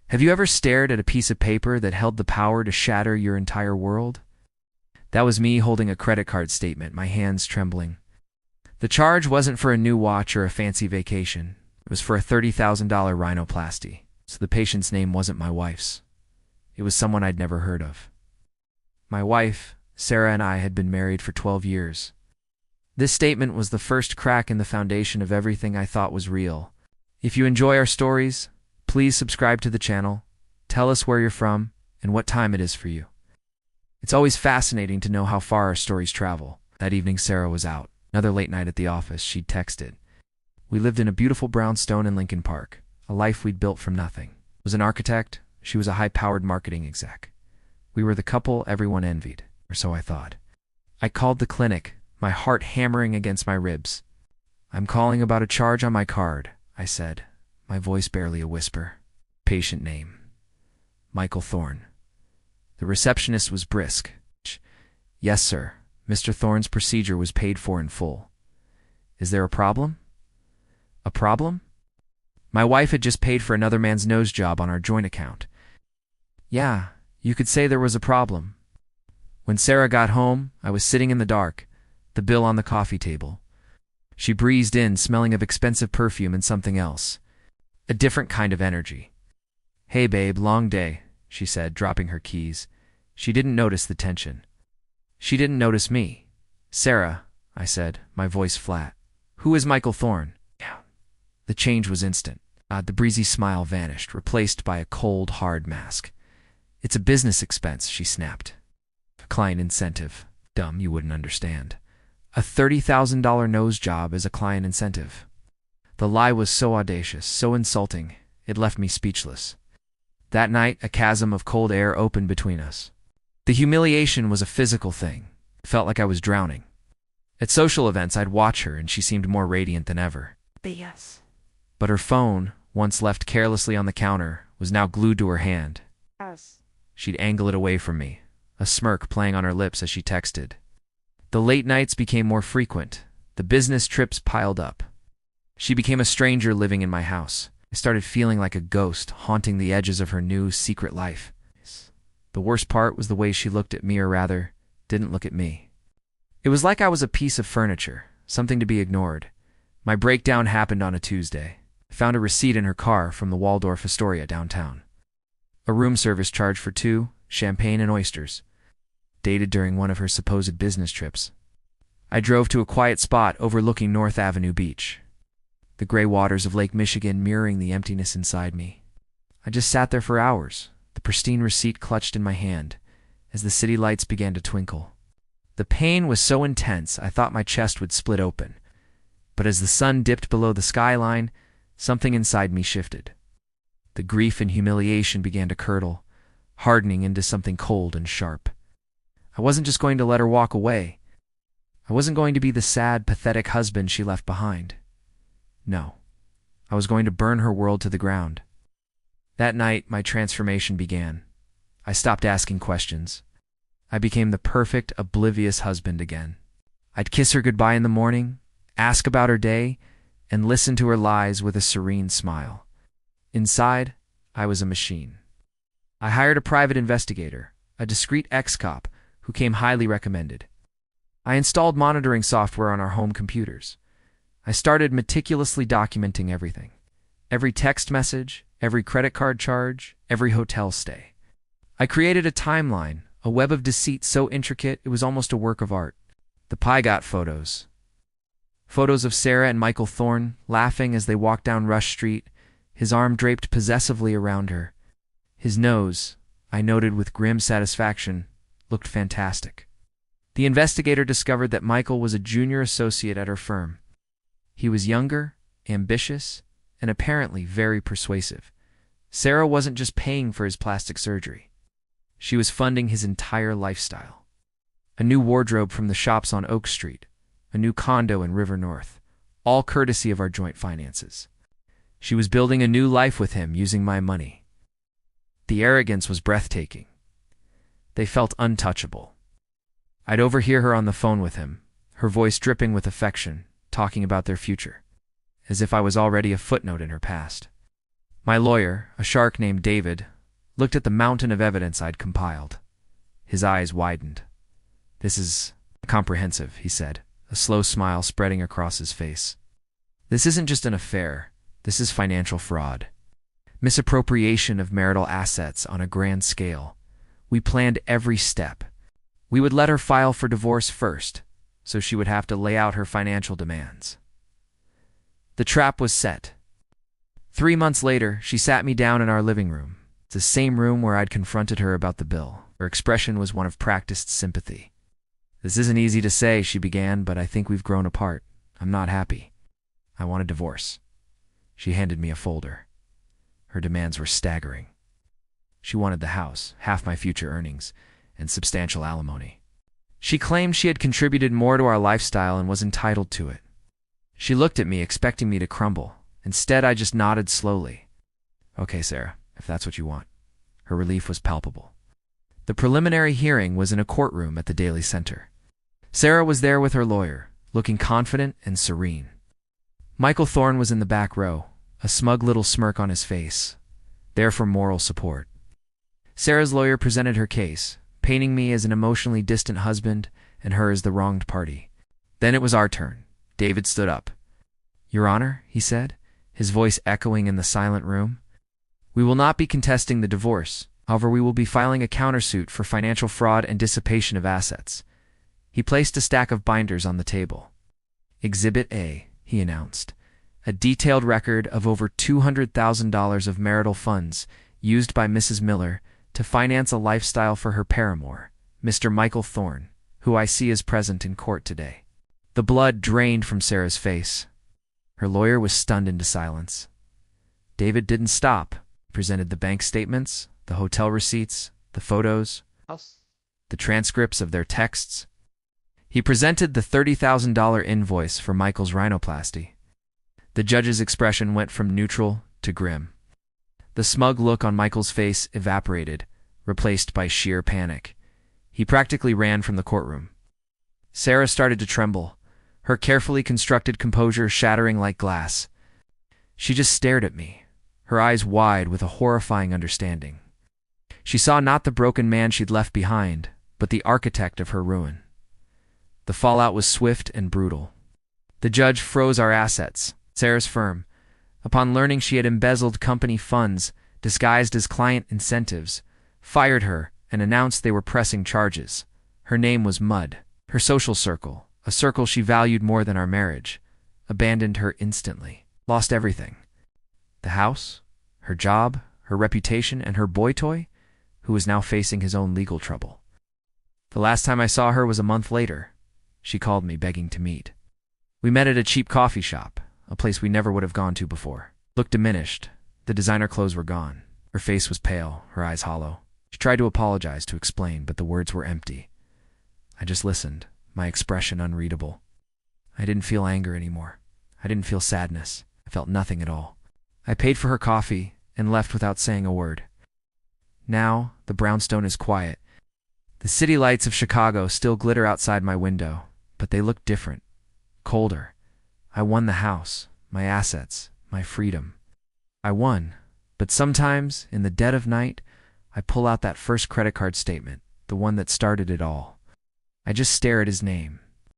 Have you ever stared at a piece of paper that held the power to shatter your entire world? That was me holding a credit card statement, my hands trembling. The charge wasn't for a new watch or a fancy vacation. It was for a $30,000 rhinoplasty, so the patient's name wasn't my wife's. It was someone I'd never heard of. My wife, Sarah, and I had been married for 12 years. This statement was the first crack in the foundation of everything I thought was real. If you enjoy our stories, please subscribe to the channel, tell us where you're from, and what time it is for you. It's always fascinating to know how far our stories travel. That evening Sarah was out. Another late night at the office, she'd texted. We lived in a beautiful brownstone in Lincoln Park, a life we'd built from nothing. I was an architect, she was a high-powered marketing exec. We were the couple everyone envied, or so I thought. I called the clinic, my heart hammering against my ribs. I'm calling about a charge on my card, I said, my voice barely a whisper. Patient name: Michael Thorne. The receptionist was brisk. Yes, sir. Mr. Thorne's procedure was paid for in full. Is there a problem? A problem? My wife had just paid for another man's nose job on our joint account. Yeah, you could say there was a problem. When Sarah got home, I was sitting in the dark, the bill on the coffee table. She breezed in, smelling of expensive perfume and something else. A different kind of energy. Hey babe, long day, she said, dropping her keys. She didn't notice the tension. She didn't notice me. Sarah, I said, my voice flat. Who is Michael Thorne? The change was instant. The breezy smile vanished, replaced by a cold, hard mask. It's a business expense, she snapped. A client incentive. Dumb, you wouldn't understand. A $30,000 nose job is a client incentive. The lie was so audacious, so insulting, it left me speechless. That night, a chasm of cold air opened between us. The humiliation was a physical thing. It felt like I was drowning. At social events, I'd watch her, and she seemed more radiant than ever. BS. But her phone, once left carelessly on the counter, was now glued to her hand. Yes. She'd angle it away from me, a smirk playing on her lips as she texted. The late nights became more frequent. The business trips piled up. She became a stranger living in my house. I started feeling like a ghost haunting the edges of her new, secret life. The worst part was the way she looked at me, or rather, didn't look at me. It was like I was a piece of furniture, something to be ignored. My breakdown happened on a Tuesday. I found a receipt in her car from the Waldorf Astoria downtown. A room service charge for 2, champagne and oysters. Dated during one of her supposed business trips. I drove to a quiet spot overlooking North Avenue Beach. The gray waters of Lake Michigan mirroring the emptiness inside me. I just sat there for hours, the pristine receipt clutched in my hand, as the city lights began to twinkle. The pain was so intense I thought my chest would split open. But as the sun dipped below the skyline, something inside me shifted. The grief and humiliation began to curdle, hardening into something cold and sharp. I wasn't just going to let her walk away. I wasn't going to be the sad, pathetic husband she left behind. No, I was going to burn her world to the ground. That night, my transformation began. I stopped asking questions. I became the perfect, oblivious husband again. I'd kiss her goodbye in the morning, ask about her day, and listen to her lies with a serene smile. Inside, I was a machine. I hired a private investigator, a discreet ex-cop who came highly recommended. I installed monitoring software on our home computers. I started meticulously documenting everything. Every text message, every credit card charge, every hotel stay. I created a timeline, a web of deceit so intricate it was almost a work of art. The pie got photos. Photos of Sarah and Michael Thorne laughing as they walked down Rush Street, his arm draped possessively around her. His nose, I noted with grim satisfaction, looked fantastic. The investigator discovered that Michael was a junior associate at her firm. He was younger, ambitious, and apparently very persuasive. Sarah wasn't just paying for his plastic surgery. She was funding his entire lifestyle. A new wardrobe from the shops on Oak Street, a new condo in River North, all courtesy of our joint finances. She was building a new life with him using my money. The arrogance was breathtaking. They felt untouchable. I'd overhear her on the phone with him, her voice dripping with affection, talking about their future, as if I was already a footnote in her past. My lawyer, a shark named David, looked at the mountain of evidence I'd compiled. His eyes widened. "This is comprehensive," he said, a slow smile spreading across his face. "This isn't just an affair. This is financial fraud. Misappropriation of marital assets on a grand scale. We planned every step. We would let her file for divorce first, so she would have to lay out her financial demands. The trap was set. 3 months later, she sat me down in our living room. It's the same room where I'd confronted her about the bill. Her expression was one of practiced sympathy. "This isn't easy to say," she began, "but I think we've grown apart. I'm not happy. I want a divorce." She handed me a folder. Her demands were staggering. She wanted the house, half my future earnings, and substantial alimony. She claimed she had contributed more to our lifestyle and was entitled to it. She looked at me, expecting me to crumble. Instead, I just nodded slowly. "Okay, Sarah, if that's what you want." Her relief was palpable. The preliminary hearing was in a courtroom at the Daily Center. Sarah was there with her lawyer, looking confident and serene. Michael Thorne was in the back row, a smug little smirk on his face, there for moral support. Sarah's lawyer presented her case, painting me as an emotionally distant husband and her as the wronged party. Then it was our turn. David stood up. "Your Honor," he said, his voice echoing in the silent room, "we will not be contesting the divorce. However, we will be filing a countersuit for financial fraud and dissipation of assets." He placed a stack of binders on the table. "Exhibit A," he announced, "a detailed record of over $200,000 of marital funds used by Mrs. Miller to finance a lifestyle for her paramour, Mr. Michael Thorne, who I see is present in court today." The blood drained from Sarah's face. Her lawyer was stunned into silence. David didn't stop. He presented the bank statements, the hotel receipts, the photos, the transcripts of their texts. He presented the $30,000 invoice for Michael's rhinoplasty. The judge's expression went from neutral to grim. The smug look on Michael's face evaporated, replaced by sheer panic. He practically ran from the courtroom. Sarah started to tremble, her carefully constructed composure shattering like glass. She just stared at me, her eyes wide with a horrifying understanding. She saw not the broken man she'd left behind, but the architect of her ruin. The fallout was swift and brutal. The judge froze our assets. Sarah's firm, upon learning she had embezzled company funds disguised as client incentives, fired her and announced they were pressing charges. Her name was Mud. Her social circle, a circle she valued more than our marriage, abandoned her instantly, lost everything. The house, her job, her reputation, and her boy toy, who was now facing his own legal trouble. The last time I saw her was a month later. She called me, begging to meet. We met at a cheap coffee shop, a place we never would have gone to before. Looked diminished. The designer clothes were gone. Her face was pale, her eyes hollow. She tried to apologize, to explain, but the words were empty. I just listened, my expression unreadable. I didn't feel anger anymore. I didn't feel sadness. I felt nothing at all. I paid for her coffee and left without saying a word. Now, the brownstone is quiet. The city lights of Chicago still glitter outside my window, but they look different, colder. I won the house, my assets, my freedom. I won, but sometimes, in the dead of night, I pull out that first credit card statement, the one that started it all. I just stare at his name,